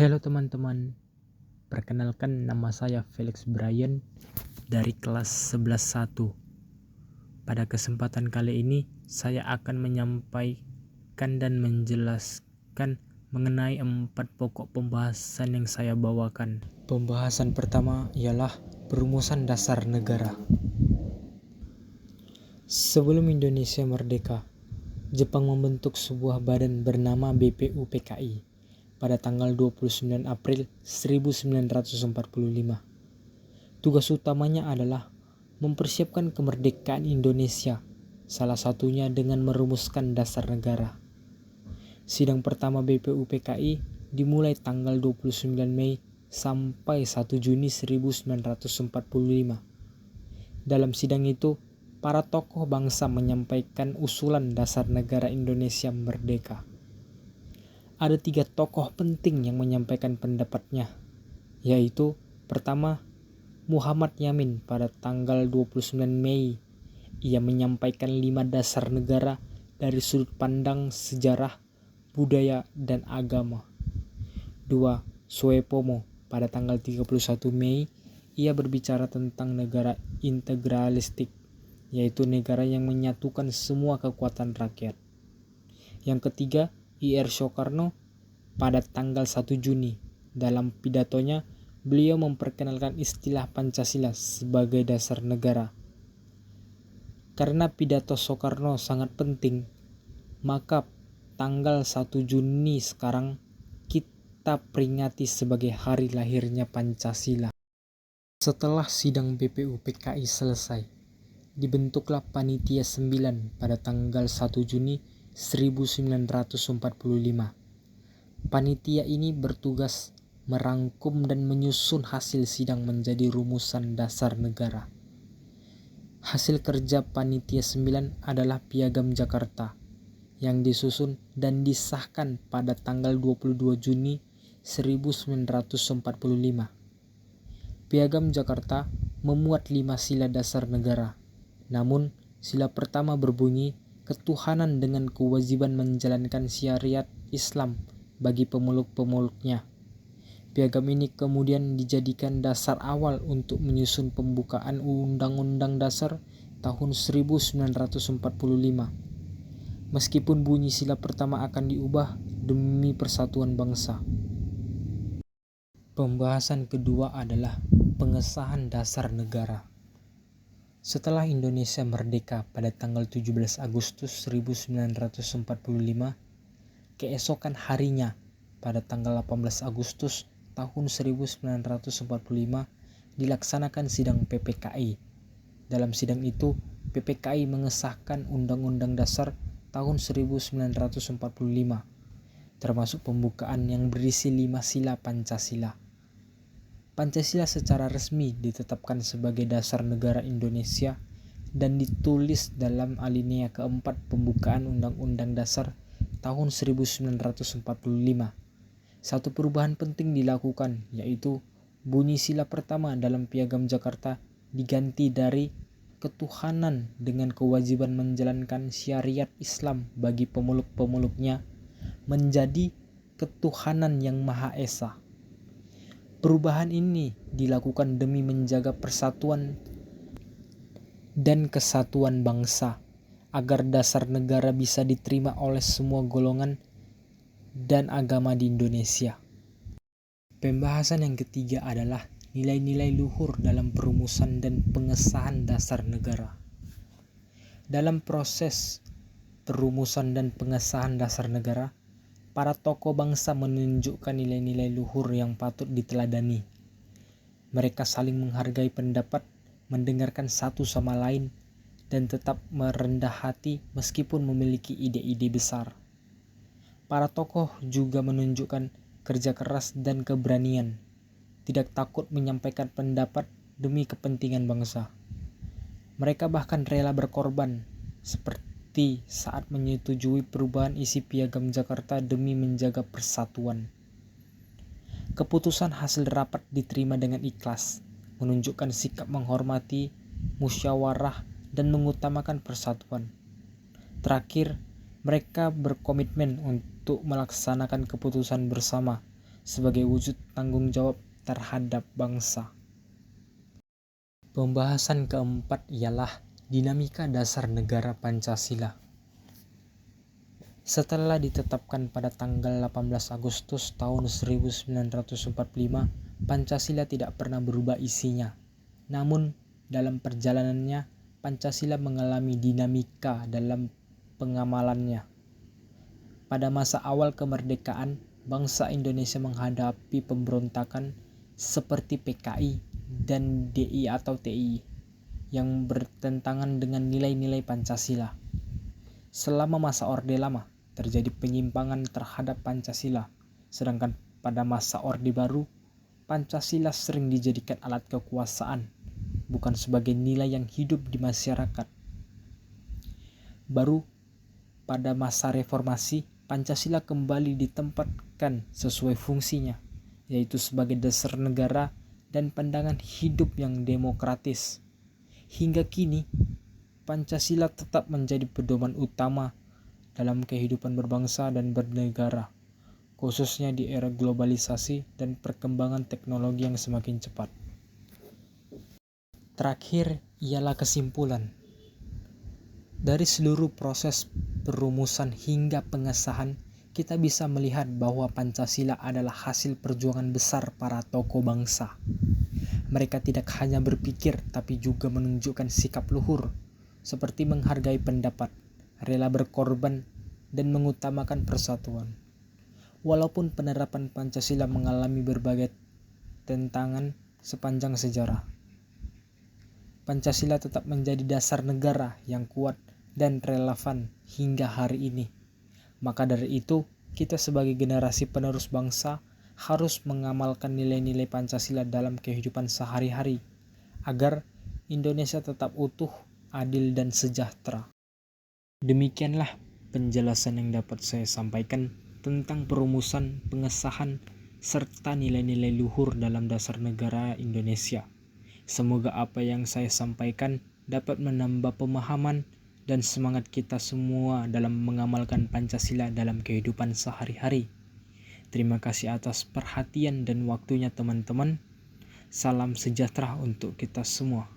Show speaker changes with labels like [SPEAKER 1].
[SPEAKER 1] Halo teman-teman, perkenalkan nama saya Felix Brian dari kelas 11.1. Pada kesempatan kali ini, saya akan menyampaikan dan menjelaskan mengenai 4 pokok pembahasan yang saya bawakan. Pembahasan pertama ialah perumusan dasar negara. Sebelum Indonesia merdeka, Jepang membentuk sebuah badan bernama BPUPKI pada tanggal 29 April 1945. Tugas utamanya adalah mempersiapkan kemerdekaan Indonesia, salah satunya dengan merumuskan dasar negara. Sidang pertama BPUPKI dimulai tanggal 29 Mei sampai 1 Juni 1945. Dalam sidang itu, para tokoh bangsa menyampaikan usulan dasar negara Indonesia merdeka. Ada 3 tokoh penting yang menyampaikan pendapatnya, yaitu pertama, Muhammad Yamin pada tanggal 29 Mei. Ia menyampaikan 5 dasar negara dari sudut pandang sejarah, budaya, dan agama. 2. Soepomo pada tanggal 31 Mei. Ia berbicara tentang negara integralistik, yaitu negara yang menyatukan semua kekuatan rakyat. Yang ketiga, Ir Soekarno pada tanggal 1 Juni. Dalam pidatonya, beliau memperkenalkan istilah Pancasila sebagai dasar negara. Karena pidato Soekarno sangat penting, maka tanggal 1 Juni sekarang kita peringati sebagai hari lahirnya Pancasila. Setelah sidang BPUPKI selesai, dibentuklah Panitia 9 pada tanggal 1 Juni 1945. Panitia ini bertugas merangkum dan menyusun hasil sidang menjadi rumusan dasar negara. Hasil kerja Panitia 9 adalah Piagam Jakarta yang disusun dan disahkan pada tanggal 22 Juni 1945. Piagam Jakarta memuat 5 sila dasar negara. Namun, sila pertama berbunyi ketuhanan dengan kewajiban menjalankan syariat Islam bagi pemeluk-pemeluknya. Piagam ini kemudian dijadikan dasar awal untuk menyusun pembukaan Undang-Undang Dasar tahun 1945. Meskipun bunyi sila pertama akan diubah demi persatuan bangsa. Pembahasan kedua adalah pengesahan dasar negara. Setelah Indonesia merdeka pada tanggal 17 Agustus 1945, keesokan harinya, pada tanggal 18 Agustus tahun 1945, dilaksanakan sidang PPKI. Dalam sidang itu, PPKI mengesahkan Undang-Undang Dasar tahun 1945, termasuk pembukaan yang berisi 5 sila Pancasila. Pancasila secara resmi ditetapkan sebagai dasar negara Indonesia dan ditulis dalam alinea keempat pembukaan Undang-Undang Dasar tahun 1945. Satu perubahan penting dilakukan, yaitu bunyi sila pertama dalam Piagam Jakarta diganti dari ketuhanan dengan kewajiban menjalankan syariat Islam bagi pemeluk-pemeluknya menjadi ketuhanan yang Maha Esa. Perubahan ini dilakukan demi menjaga persatuan dan kesatuan bangsa, agar dasar negara bisa diterima oleh semua golongan dan agama di Indonesia. Pembahasan yang ketiga adalah nilai-nilai luhur dalam perumusan dan pengesahan dasar negara. Dalam proses perumusan dan pengesahan dasar negara, para tokoh bangsa menunjukkan nilai-nilai luhur yang patut diteladani. Mereka saling menghargai pendapat, mendengarkan satu sama lain, dan tetap merendah hati meskipun memiliki ide-ide besar. Para tokoh juga menunjukkan kerja keras dan keberanian, tidak takut menyampaikan pendapat demi kepentingan bangsa. Mereka bahkan rela berkorban, seperti saat menyetujui perubahan isi Piagam Jakarta demi menjaga persatuan. Keputusan hasil rapat diterima dengan ikhlas, menunjukkan sikap menghormati, musyawarah, dan mengutamakan persatuan. Terakhir, mereka berkomitmen untuk melaksanakan keputusan bersama sebagai wujud tanggung jawab terhadap bangsa. Pembahasan keempat ialah dinamika dasar negara Pancasila. Setelah ditetapkan pada tanggal 18 Agustus tahun 1945, Pancasila tidak pernah berubah isinya. Namun, dalam perjalanannya, Pancasila mengalami dinamika dalam pengamalannya. Pada masa awal kemerdekaan, bangsa Indonesia menghadapi pemberontakan seperti PKI dan DI atau TI yang bertentangan dengan nilai-nilai Pancasila. Selama masa Orde Lama, terjadi penyimpangan terhadap Pancasila, sedangkan pada masa Orde Baru, Pancasila sering dijadikan alat kekuasaan, bukan sebagai nilai yang hidup di masyarakat. Baru pada masa reformasi, Pancasila kembali ditempatkan sesuai fungsinya, yaitu sebagai dasar negara dan pandangan hidup yang demokratis. Hingga kini, Pancasila tetap menjadi pedoman utama dalam kehidupan berbangsa dan bernegara, khususnya di era globalisasi dan perkembangan teknologi yang semakin cepat. Terakhir ialah kesimpulan. Dari seluruh proses perumusan hingga pengesahan, kita bisa melihat bahwa Pancasila adalah hasil perjuangan besar para tokoh bangsa. Mereka tidak hanya berpikir, tapi juga menunjukkan sikap luhur, seperti menghargai pendapat, rela berkorban, dan mengutamakan persatuan. Walaupun penerapan Pancasila mengalami berbagai tantangan sepanjang sejarah, Pancasila tetap menjadi dasar negara yang kuat dan relevan hingga hari ini. Maka dari itu, kita sebagai generasi penerus bangsa harus mengamalkan nilai-nilai Pancasila dalam kehidupan sehari-hari, agar Indonesia tetap utuh, adil, dan sejahtera. Demikianlah penjelasan yang dapat saya sampaikan tentang perumusan, pengesahan, serta nilai-nilai luhur dalam dasar negara Indonesia. Semoga apa yang saya sampaikan dapat menambah pemahaman dan semangat kita semua dalam mengamalkan Pancasila dalam kehidupan sehari-hari. Terima kasih atas perhatian dan waktunya teman-teman. Salam sejahtera untuk kita semua.